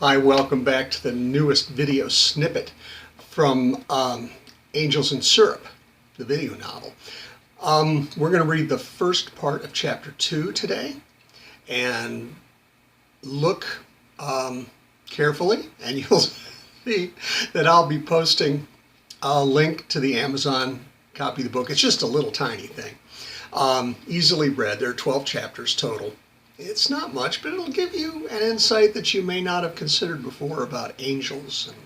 Hi, welcome back to the newest video snippet from Angels in Syrup, the video novel. We're going to read the first part of chapter 2 today and look carefully, and you'll see that I'll be posting a link to the Amazon copy of the book. It's just a little tiny thing. Easily read. There are 12 chapters total. It's not much, but it'll give you an insight that you may not have considered before about angels and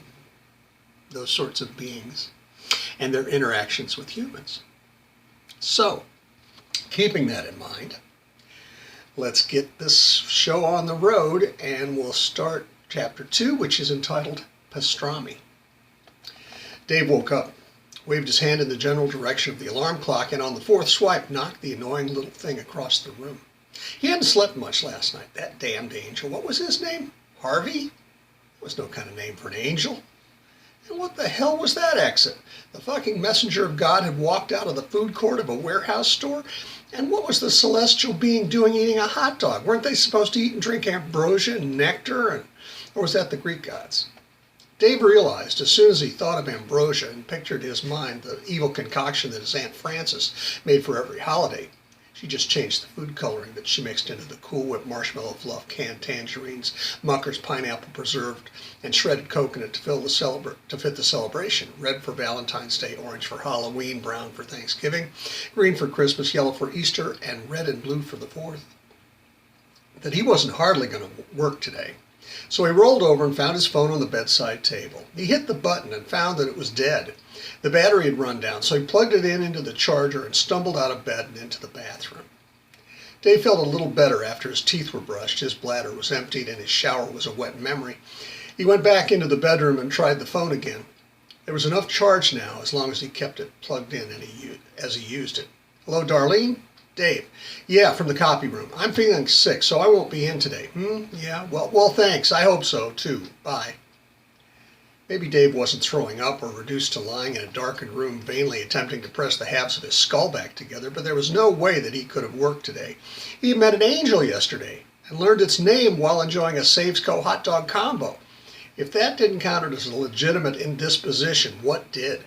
those sorts of beings and their interactions with humans. So, keeping that in mind, let's get this show on the road, and we'll start chapter 2, which is entitled Pastrami. Dave woke up, waved his hand in the general direction of the alarm clock, and on the fourth swipe knocked the annoying little thing across the room. He hadn't slept much last night, that damned angel. What was his name? Harvey? That was no kind of name for an angel. And what the hell was that exit? The fucking messenger of God had walked out of the food court of a warehouse store? And what was the celestial being doing eating a hot dog? Weren't they supposed to eat and drink ambrosia and nectar? Or was that the Greek gods? Dave realized as soon as he thought of ambrosia and pictured in his mind the evil concoction that his Aunt Frances made for every holiday. She just changed the food coloring that she mixed into the Cool Whip marshmallow fluff, canned tangerines, Mucker's pineapple preserved, and shredded coconut to fit the celebration. Red for Valentine's Day, orange for Halloween, brown for Thanksgiving, green for Christmas, yellow for Easter, and red and blue for the 4th. That he wasn't hardly going to work today. So he rolled over and found his phone on the bedside table. He hit the button and found that it was dead. The battery had run down, so he plugged it into the charger and stumbled out of bed and into the bathroom. Dave felt a little better after his teeth were brushed, his bladder was emptied, and his shower was a wet memory. He went back into the bedroom and tried the phone again. There was enough charge now, as long as he kept it plugged in as he used it. Hello, Darlene? Dave. Yeah, from the copy room. I'm feeling sick, so I won't be in today. Yeah, well, thanks. I hope so, too. Bye. Maybe Dave wasn't throwing up or reduced to lying in a darkened room vainly attempting to press the halves of his skull back together, but there was no way that he could have worked today. He had met an angel yesterday and learned its name while enjoying a Savesco hot dog combo. If that didn't count as a legitimate indisposition, what did?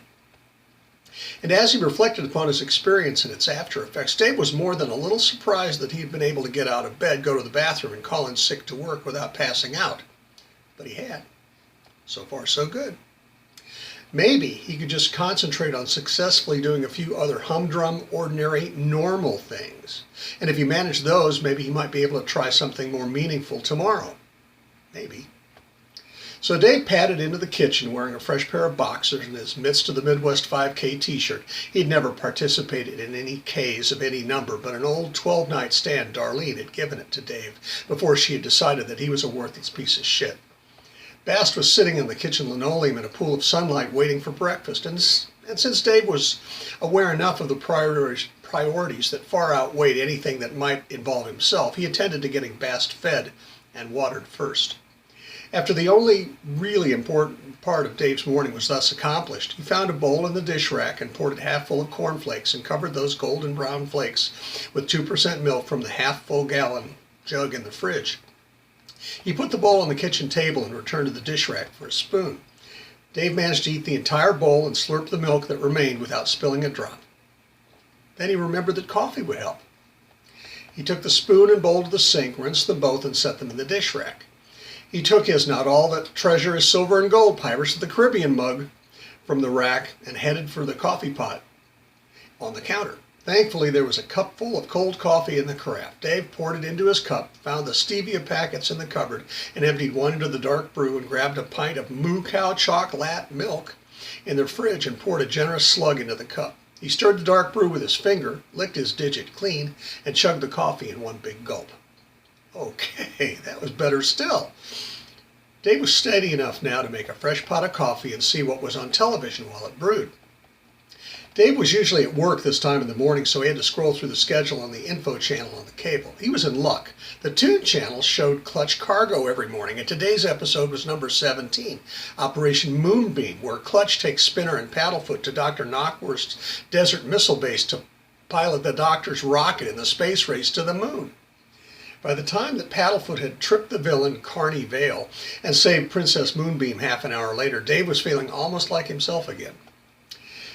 And as he reflected upon his experience and its after effects, Dave was more than a little surprised that he had been able to get out of bed, go to the bathroom, and call in sick to work without passing out. But he had. So far, so good. Maybe he could just concentrate on successfully doing a few other humdrum, ordinary, normal things. And if he managed those, maybe he might be able to try something more meaningful tomorrow. Maybe. So Dave padded into the kitchen wearing a fresh pair of boxers and his Midst of the Midwest 5K t-shirt. He'd never participated in any Ks of any number, but an old 12-night stand Darlene had given it to Dave before she had decided that he was a worthless piece of shit. Bast was sitting in the kitchen linoleum in a pool of sunlight waiting for breakfast, and since Dave was aware enough of the priorities that far outweighed anything that might involve himself, he attended to getting Bast fed and watered first. After the only really important part of Dave's morning was thus accomplished, he found a bowl in the dish rack and poured it half full of cornflakes and covered those golden brown flakes with 2% milk from the half-full gallon jug in the fridge. He put the bowl on the kitchen table and returned to the dish rack for a spoon. Dave managed to eat the entire bowl and slurp the milk that remained without spilling a drop. Then he remembered that coffee would help. He took the spoon and bowl to the sink, rinsed them both, and set them in the dish rack. He took his "Not all that treasure is silver and gold" Pirates of the Caribbean mug from the rack and headed for the coffee pot on the counter. Thankfully, there was a cup full of cold coffee in the carafe. Dave poured it into his cup, found the stevia packets in the cupboard, and emptied one into the dark brew and grabbed a pint of moo cow chocolate milk in the fridge and poured a generous slug into the cup. He stirred the dark brew with his finger, licked his digit clean, and chugged the coffee in one big gulp. Okay, that was better still. Dave was steady enough now to make a fresh pot of coffee and see what was on television while it brewed. Dave was usually at work this time in the morning, so he had to scroll through the schedule on the info channel on the cable. He was in luck. The Toon channel showed Clutch Cargo every morning, and today's episode was number 17, Operation Moonbeam, where Clutch takes Spinner and Paddlefoot to Dr. Knockworth's desert missile base to pilot the doctor's rocket in the space race to the moon. By the time that Paddlefoot had tripped the villain Carney Vale and saved Princess Moonbeam half an hour later, Dave was feeling almost like himself again.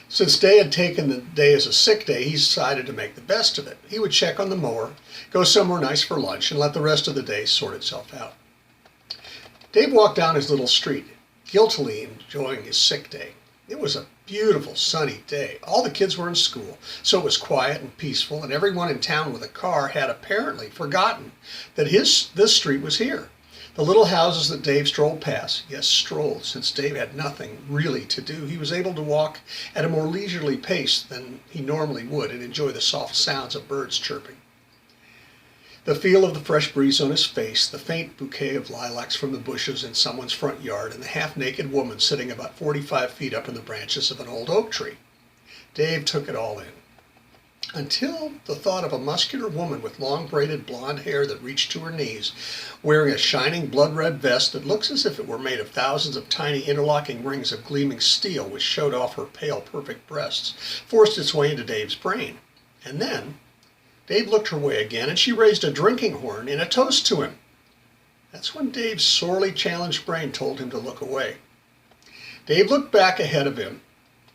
Since Day had taken the day as a sick day, he decided to make the best of it. He would check on the mower, go somewhere nice for lunch, and let the rest of the day sort itself out. Dave walked down his little street, guiltily enjoying his sick day. It was a beautiful sunny day. All the kids were in school, so it was quiet and peaceful, and everyone in town with a car had apparently forgotten that this street was here. The little houses that Dave strolled past, yes, strolled, since Dave had nothing really to do, he was able to walk at a more leisurely pace than he normally would and enjoy the soft sounds of birds chirping. The feel of the fresh breeze on his face, the faint bouquet of lilacs from the bushes in someone's front yard, and the half-naked woman sitting about 45 feet up in the branches of an old oak tree. Dave took it all in, until the thought of a muscular woman with long braided blonde hair that reached to her knees, wearing a shining blood-red vest that looks as if it were made of thousands of tiny interlocking rings of gleaming steel which showed off her pale, perfect breasts, forced its way into Dave's brain. And then Dave looked her way again, and she raised a drinking horn in a toast to him. That's when Dave's sorely challenged brain told him to look away. Dave looked back ahead of him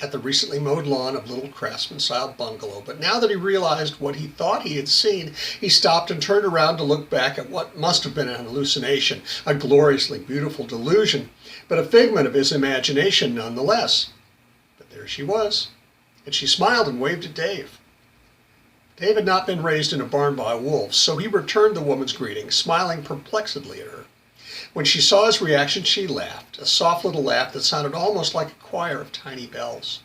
at the recently mowed lawn of Little Craftsman-style bungalow, but now that he realized what he thought he had seen, he stopped and turned around to look back at what must have been an hallucination, a gloriously beautiful delusion, but a figment of his imagination nonetheless. But there she was, and she smiled and waved at Dave. Dave had not been raised in a barn by wolves, so he returned the woman's greeting, smiling perplexedly at her. When she saw his reaction, she laughed, a soft little laugh that sounded almost like a choir of tiny bells.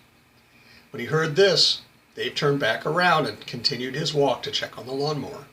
When he heard this, Dave turned back around and continued his walk to check on the lawnmower.